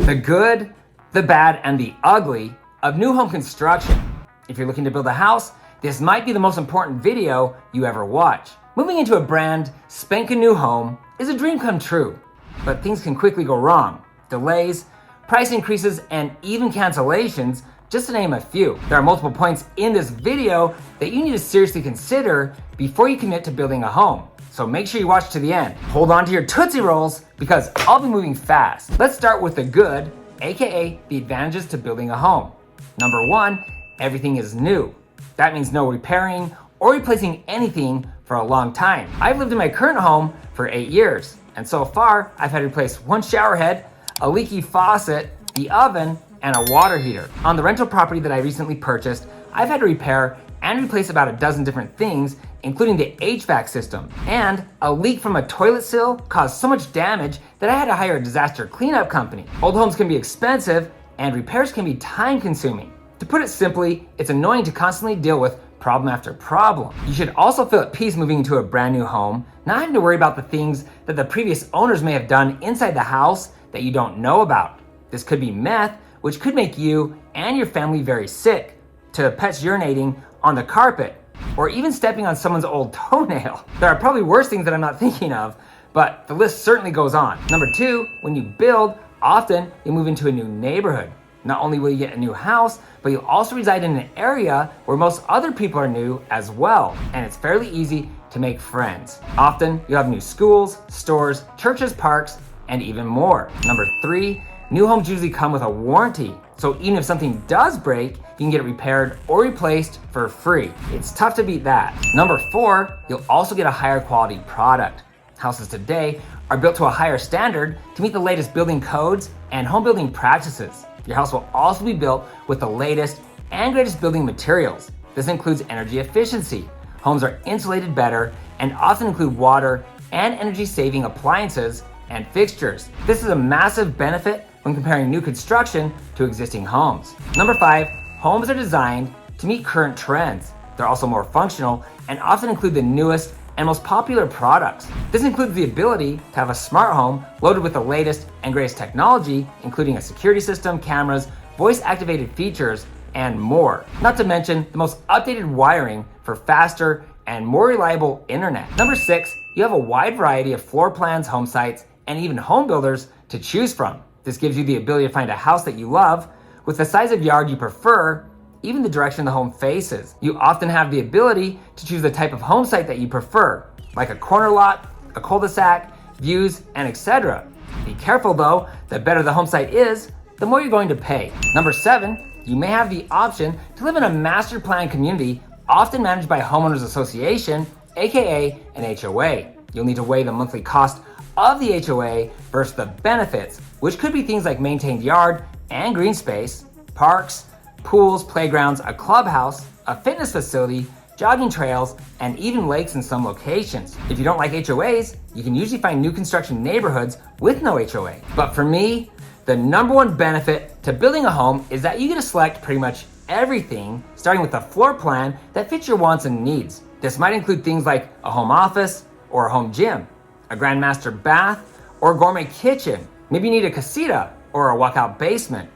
The good, the bad, and the ugly of new home construction. If you're looking to build a house, this might be the most important video you ever watch. Moving into a brand spanking new home is a dream come true, but things can quickly go wrong. Delays, price increases, and even cancellations, just to name a few. There are multiple points in this video that you need to seriously consider before you commit to building a home. So make sure you watch to the end. Hold on to your Tootsie Rolls because I'll be moving fast. Let's start with the good, aka the advantages to building a home. Number one, everything is new. That means no repairing or replacing anything for a long time. I've lived in my current home for 8 years, and so far I've had to replace one shower head, a leaky faucet, the oven, and a water heater. On the rental property that I recently purchased, I've had to repair and replace about a dozen different things, including the HVAC system. And a leak from a toilet sill caused so much damage that I had to hire a disaster cleanup company. Old homes can be expensive and repairs can be time consuming. To put it simply, it's annoying to constantly deal with problem after problem. You should also feel at peace moving into a brand new home, not having to worry about the things that the previous owners may have done inside the house that you don't know about. This could be meth, which could make you and your family very sick, to pets urinating on the carpet, or even stepping on someone's old toenail. There are probably worse things that I'm not thinking of, but the list certainly goes on. Number two, when you build, often you move into a new neighborhood. Not only will you get a new house, but you'll also reside in an area where most other people are new as well, and it's fairly easy to make friends. Often you'll have new schools, stores, churches, parks, and even more. Number three, new homes usually come with a warranty. So even if something does break, you can get it repaired or replaced for free. It's tough to beat that. Number four, you'll also get a higher quality product. Houses today are built to a higher standard to meet the latest building codes and home building practices. Your house will also be built with the latest and greatest building materials. This includes energy efficiency. Homes are insulated better and often include water and energy saving appliances and fixtures. This is a massive benefit when comparing new construction to existing homes. Number five, homes are designed to meet current trends. They're also more functional and often include the newest and most popular products. This includes the ability to have a smart home loaded with the latest and greatest technology, including a security system, cameras, voice-activated features, and more. Not to mention the most updated wiring for faster and more reliable internet. Number six, you have a wide variety of floor plans, home sites, and even home builders to choose from. This gives you the ability to find a house that you love with the size of yard you prefer, even the direction the home faces. You often have the ability to choose the type of home site that you prefer, like a corner lot, a cul-de-sac, views, and etc. Be careful though, the better the home site is, the more you're going to pay. Number seven, you may have the option to live in a master plan community, often managed by a homeowners association, aka an HOA. You'll need to weigh the monthly cost of the HOA versus the benefits, which could be things like maintained yard and green space, parks, pools, playgrounds, a clubhouse, a fitness facility, jogging trails, and even lakes in some locations. If you don't like HOAs, you can usually find new construction neighborhoods with no HOA. But for me, the number one benefit to building a home is that you get to select pretty much everything, starting with a floor plan that fits your wants and needs. This might include things like a home office or a home gym, a grandmaster bath or a gourmet kitchen. Maybe you need a casita or a walkout basement,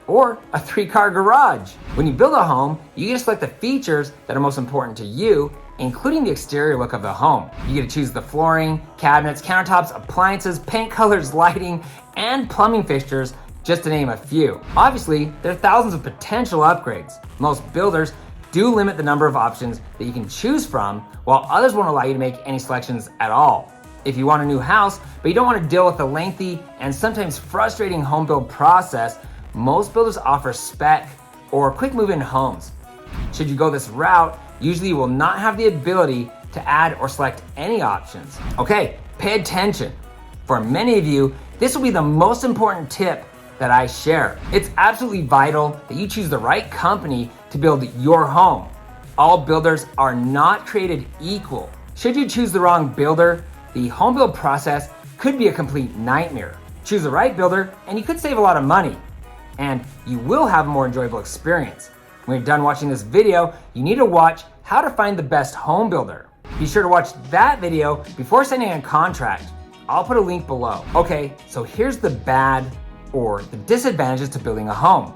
or a 3-car garage. When you build a home, you get to select the features that are most important to you, including the exterior look of the home. You get to choose the flooring, cabinets, countertops, appliances, paint colors, lighting, and plumbing fixtures, just to name a few. Obviously, there are thousands of potential upgrades. Most builders do limit the number of options that you can choose from, while others won't allow you to make any selections at all. If you want a new house, but you don't want to deal with the lengthy and sometimes frustrating home build process, most builders offer spec or quick move-in homes. Should you go this route, usually you will not have the ability to add or select any options. Okay, pay attention. For many of you, this will be the most important tip that I share. It's absolutely vital that you choose the right company to build your home. All builders are not created equal. Should you choose the wrong builder, the home build process could be a complete nightmare. Choose the right builder and you could save a lot of money, and you will have a more enjoyable experience. When you're done watching this video, you need to watch how to find the best home builder. Be sure to watch that video before signing a contract. I'll put a link below. Okay, so here's the bad or the disadvantages to building a home.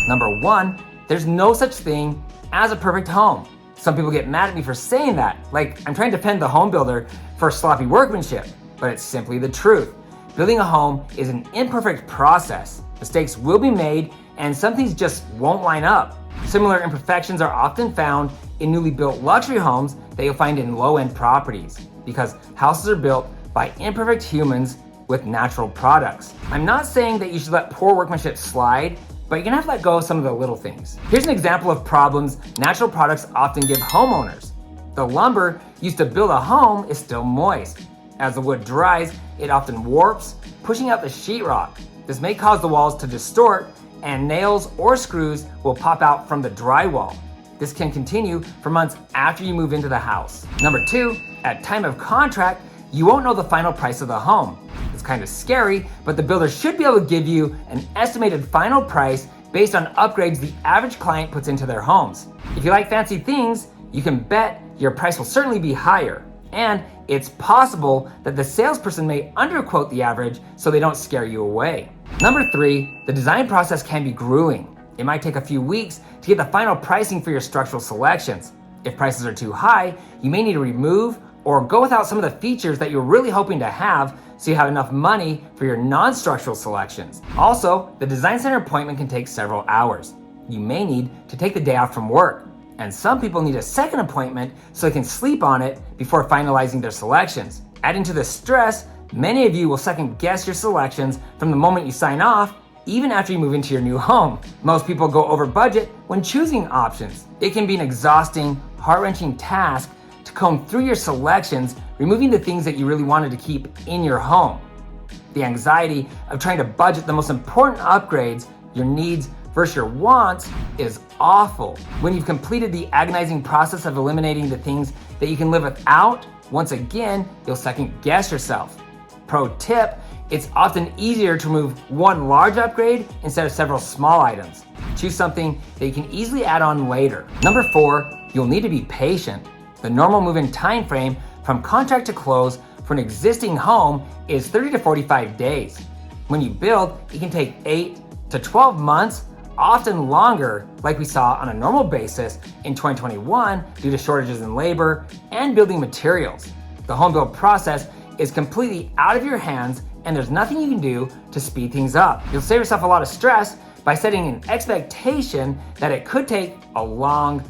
Number one, there's no such thing as a perfect home. Some people get mad at me for saying that, like I'm trying to defend the home builder for sloppy workmanship, but it's simply the truth. Building a home is an imperfect process. Mistakes will be made and some things just won't line up. Similar imperfections are often found in newly built luxury homes that you'll find in low-end properties because houses are built by imperfect humans with natural products. I'm not saying that you should let poor workmanship slide, but you're gonna have to let go of some of the little things. Here's an example of problems natural products often give homeowners. The lumber used to build a home is still moist. As the wood dries, it often warps, pushing out the sheetrock. This may cause the walls to distort and nails or screws will pop out from the drywall. This can continue for months after you move into the house. Number two, at time of contract, you won't know the final price of the home. It's kind of scary, but the builder should be able to give you an estimated final price based on upgrades the average client puts into their homes. If you like fancy things, you can bet your price will certainly be higher. And it's possible that the salesperson may underquote the average so they don't scare you away. Number three, the design process can be grueling. It might take a few weeks to get the final pricing for your structural selections. If prices are too high, you may need to remove or go without some of the features that you're really hoping to have so you have enough money for your non-structural selections. Also, the design center appointment can take several hours. You may need to take the day off from work. And some people need a second appointment so they can sleep on it before finalizing their selections. Adding to the stress, many of you will second guess your selections from the moment you sign off, even after you move into your new home. Most people go over budget when choosing options. It can be an exhausting, heart-wrenching task to comb through your selections, removing the things that you really wanted to keep in your home. The anxiety of trying to budget the most important upgrades, your needs versus your wants, is awful. When you've completed the agonizing process of eliminating the things that you can live without, once again, you'll second guess yourself. Pro tip, it's often easier to remove one large upgrade instead of several small items. Choose something that you can easily add on later. Number four, you'll need to be patient. The normal move-in time frame from contract to close for an existing home is 30 to 45 days. When you build, it can take 8 to 12 months, often longer, like we saw on a normal basis in 2021 due to shortages in labor and building materials. The home build process is completely out of your hands and there's nothing you can do to speed things up. You'll save yourself a lot of stress by setting an expectation that it could take a long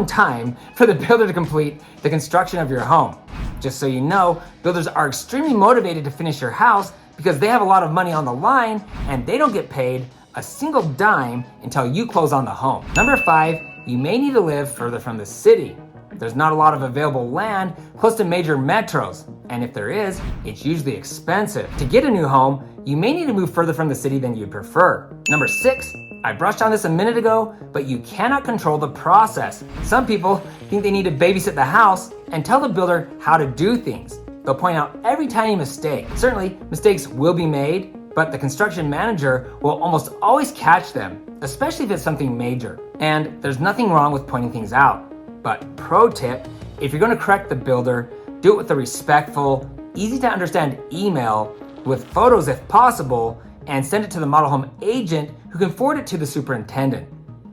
time for the builder to complete the construction of your home. Just so you know, builders are extremely motivated to finish your house because they have a lot of money on the line and they don't get paid a single dime until you close on the home. Number five, you may need to live further from the city. There's not a lot of available land close to major metros, and if there is, it's usually expensive. To get a new home, you may need to move further from the city than you'd prefer. Number six, I brushed on this a minute ago, but you cannot control the process. Some people think they need to babysit the house and tell the builder how to do things. They'll point out every tiny mistake. Certainly, mistakes will be made, but the construction manager will almost always catch them, especially if it's something major. And there's nothing wrong with pointing things out. But pro tip, if you're going to correct the builder, do it with a respectful, easy to understand email with photos if possible, and send it to the model home agent who can forward it to the superintendent.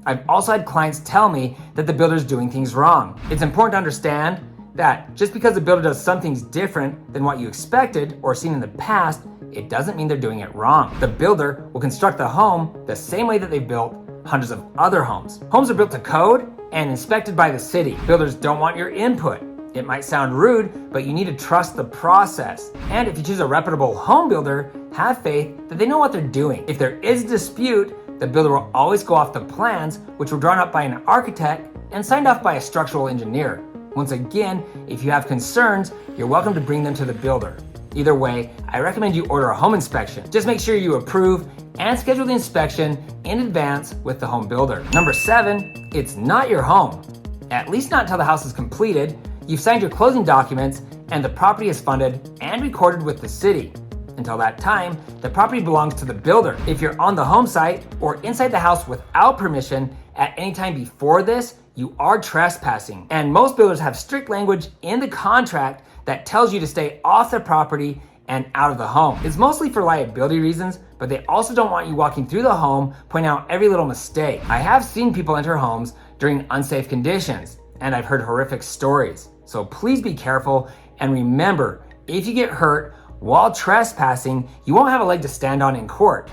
I've also had clients tell me that the builder's doing things wrong. It's important to understand that just because the builder does some things different than what you expected or seen in the past, it doesn't mean they're doing it wrong. The builder will construct the home the same way that they've built hundreds of other homes. Homes are built to code and inspected by the city. Builders don't want your input. It might sound rude, but you need to trust the process. And if you choose a reputable home builder, have faith that they know what they're doing. If there is a dispute, the builder will always go off the plans, which were drawn up by an architect and signed off by a structural engineer. Once again, if you have concerns, you're welcome to bring them to the builder. Either way, I recommend you order a home inspection. Just make sure you approve and schedule the inspection in advance with the home builder. Number seven, it's not your home. At least not until the house is completed, you've signed your closing documents, and the property is funded and recorded with the city. Until that time, the property belongs to the builder. If you're on the home site or inside the house without permission at any time before this, you are trespassing. And most builders have strict language in the contract that tells you to stay off the property and out of the home. It's mostly for liability reasons, but but they also don't want you walking through the home pointing out every little mistake. I have seen people enter homes during unsafe conditions, and I've heard horrific stories. So please be careful, and remember, if you get hurt while trespassing, you won't have a leg to stand on in court.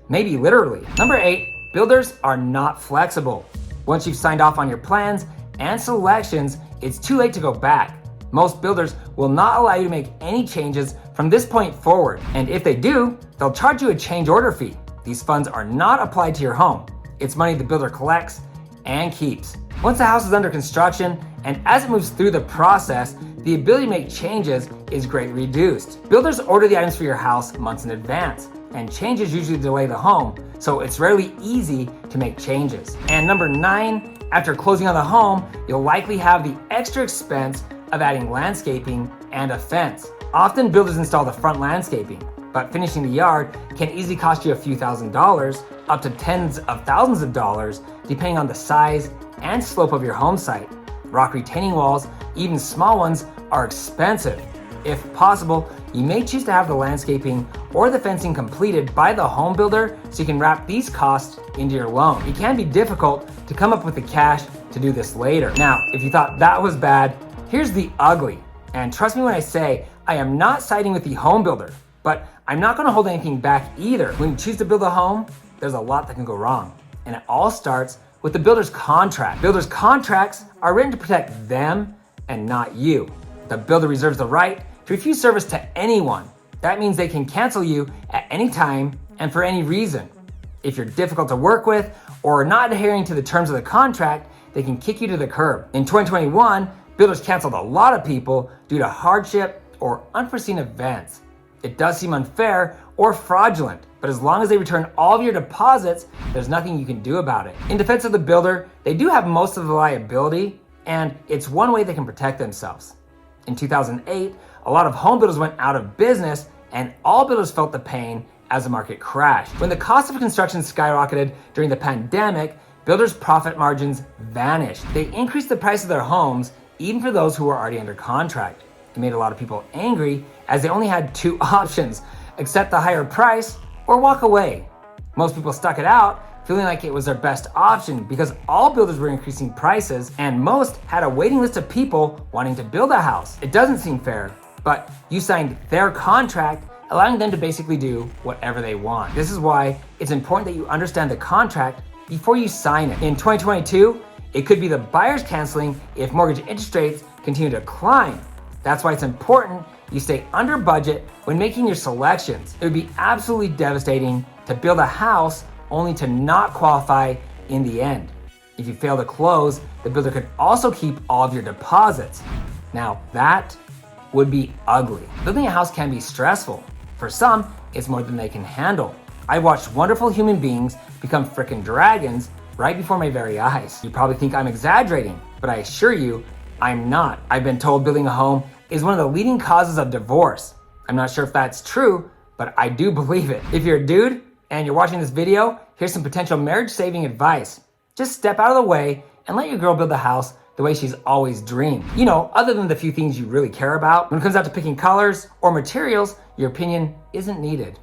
Maybe literally. Number 8, builders are not flexible. Once you've signed off on your plans and selections, it's too late to go back. Most builders will not allow you to make any changes from this point forward. And if they do, they'll charge you a change order fee. These funds are not applied to your home. It's money the builder collects and keeps. Once the house is under construction and as it moves through the process, the ability to make changes is greatly reduced. Builders order the items for your house months in advance, and changes usually delay the home, so it's rarely easy to make changes. And number 9, after closing on the home, you'll likely have the extra expense of adding landscaping and a fence. Often builders install the front landscaping, but finishing the yard can easily cost you a few $1,000s, up to tens of thousands of dollars, depending on the size and slope of your home site. Rock retaining walls, even small ones, are expensive. If possible, you may choose to have the landscaping or the fencing completed by the home builder so you can wrap these costs into your loan. It can be difficult to come up with the cash to do this later. Now, if you thought that was bad, here's the ugly. And trust me when I say, I am not siding with the home builder, but I'm not gonna hold anything back either. When you choose to build a home, there's a lot that can go wrong. And it all starts with the builder's contract. Builder's contracts are written to protect them and not you. The builder reserves the right to refuse service to anyone. That means they can cancel you at any time and for any reason. If you're difficult to work with or not adhering to the terms of the contract, they can kick you to the curb. In 2021, builders canceled a lot of people due to hardship or unforeseen events. It does seem unfair or fraudulent, but as long as they return all of your deposits, there's nothing you can do about it. In defense of the builder, they do have most of the liability, and it's one way they can protect themselves. In 2008, a lot of home builders went out of business, and all builders felt the pain as the market crashed. When the cost of construction skyrocketed during the pandemic, builders' profit margins vanished. They increased the price of their homes, even for those who were already under contract. It made a lot of people angry as they only had 2 options: accept the higher price or walk away. Most people stuck it out, feeling like it was their best option because all builders were increasing prices and most had a waiting list of people wanting to build a house. It doesn't seem fair, but you signed their contract, allowing them to basically do whatever they want. This is why it's important that you understand the contract before you sign it. In 2022, it could be the buyers canceling if mortgage interest rates continue to climb. That's why it's important you stay under budget when making your selections. It would be absolutely devastating to build a house only to not qualify in the end. If you fail to close, the builder could also keep all of your deposits. Now that would be ugly. Building a house can be stressful. For some, it's more than they can handle. I watched wonderful human beings become frickin' dragons right before my very eyes. You probably think I'm exaggerating, but I assure you, I'm not. I've been told building a home is one of the leading causes of divorce. I'm not sure if that's true, but I do believe it. If you're a dude and you're watching this video, here's some potential marriage-saving advice. Just step out of the way and let your girl build the house the way she's always dreamed. You know, other than the few things you really care about. When it comes out to picking colors or materials, your opinion isn't needed.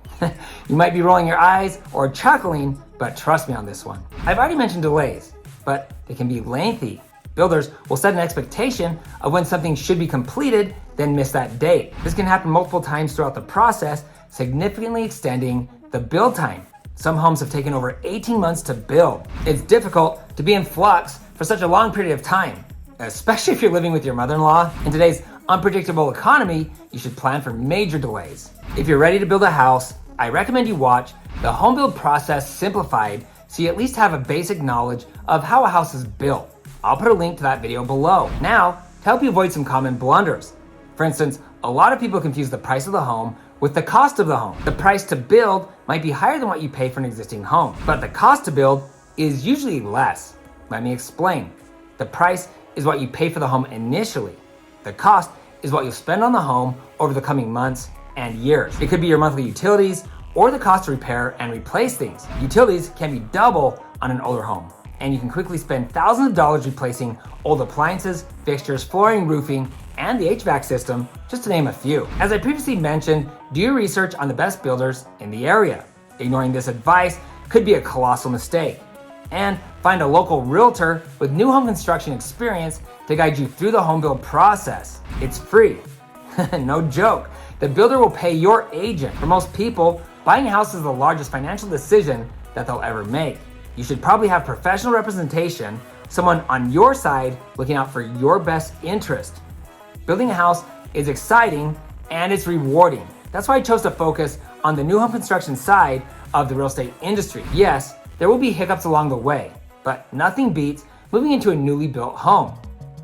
You might be rolling your eyes or chuckling, but trust me on this one. I've already mentioned delays, but they can be lengthy. Builders will set an expectation of when something should be completed, then miss that date. This can happen multiple times throughout the process, significantly extending the build time. Some homes have taken over 18 months to build. It's difficult to be in flux for such a long period of time, especially if you're living with your mother-in-law. In today's unpredictable economy, you should plan for major delays. If you're ready to build a house, I recommend you watch the Home Build Process Simplified so you at least have a basic knowledge of how a house is built. I'll put a link to that video below. Now, to help you avoid some common blunders. For instance, a lot of people confuse the price of the home with the cost of the home. The price to build might be higher than what you pay for an existing home, but the cost to build is usually less. Let me explain. The price is what you pay for the home initially. The cost is what you'll spend on the home over the coming months and years. It could be your monthly utilities or the cost to repair and replace things. Utilities can be double on an older home, and you can quickly spend thousands of dollars replacing old appliances, fixtures, flooring, roofing, and the HVAC system, just to name a few. As I previously mentioned, do your research on the best builders in the area. Ignoring this advice could be a colossal mistake. And find a local realtor with new home construction experience to guide you through the home build process. It's free. No joke. The builder will pay your agent. For most people, buying a house is the largest financial decision that they'll ever make. You should probably have professional representation, someone on your side looking out for your best interest. Building a house is exciting and it's rewarding. That's why I chose to focus on the new home construction side of the real estate industry. Yes, there will be hiccups along the way, but nothing beats moving into a newly built home.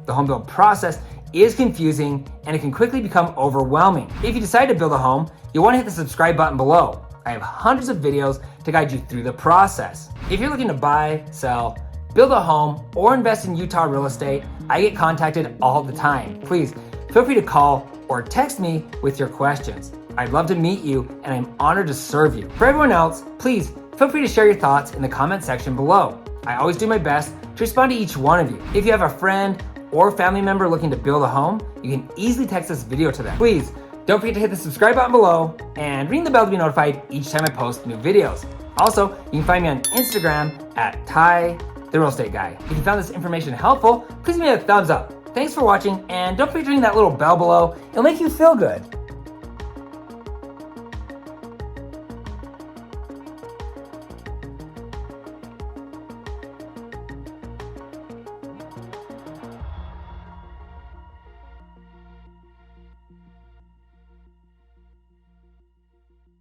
The home build process is confusing and it can quickly become overwhelming. If you decide to build a home, you'll want to hit the subscribe button below. I have hundreds of videos to guide you through the process. If you're looking to buy, sell, build a home, or invest in Utah real estate, I get contacted all the time. Please feel free to call or text me with your questions. I'd love to meet you and I'm honored to serve you. For everyone else, please feel free to share your thoughts in the comment section below. I always do my best to respond to each one of you. If you have a friend or family member looking to build a home, you can easily text this video to them. Please don't forget to hit the subscribe button below and ring the bell to be notified each time I post new videos. Also, you can find me on Instagram at Ty the Real Estate Guy. If you found this information helpful, please give me a thumbs up. Thanks for watching, and don't forget to ring that little bell below. It'll make you feel good.